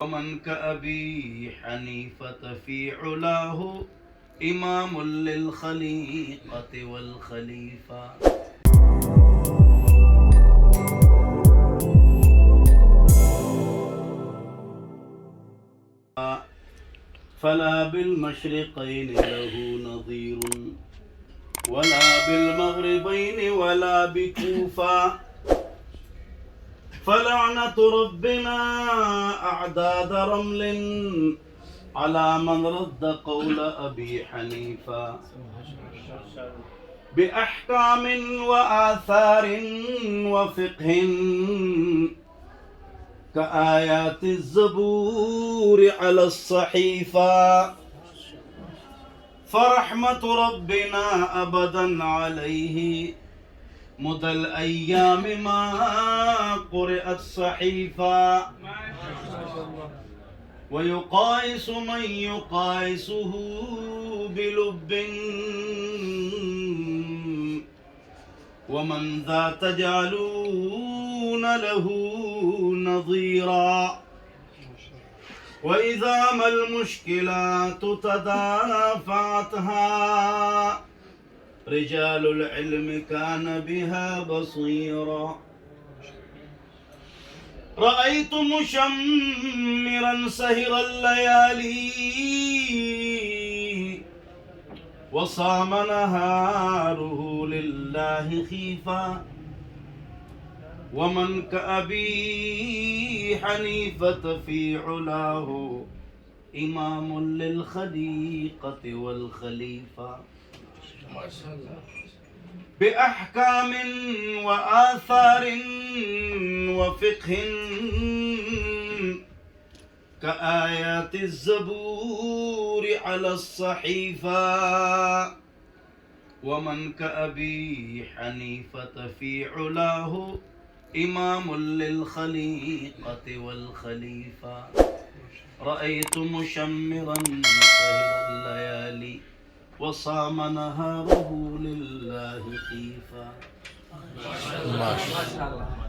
ومن كأبي حنيفة في علاه إمام للخليقة والخليفة. فلا بالمشرقين له نظير ولا بالمغربين ولا بكوفة. فلعنة ربنا أعداد رمل على من رد قول أبي حنيفة بأحكام وآثار وفقه كآيات الزبور على الصحيفة. فرحمة ربنا أبدا عليه مدى الأيام ما قرأت صحيفة. ويقايس من يقايسه بلب ومن ذا تجعلون له نظيرا. وإذا ما المشكلات تدافعتها رجال العلم كان بها بصيرا. رأيت مشمرا سهر الليالي وصام نهاره لله خيفا. ومن كأبي حنيفة في علاه إمام للخليقة والخليفة بأحكام وآثار وفقه كآيات الزبور على الصحيفة. ومن كأبي حنيفة في علاه إمام للخليقة والخليفة. رأيت مشمرا سهر الليالي وصام نهاره لله خيفا. ما شاء الله.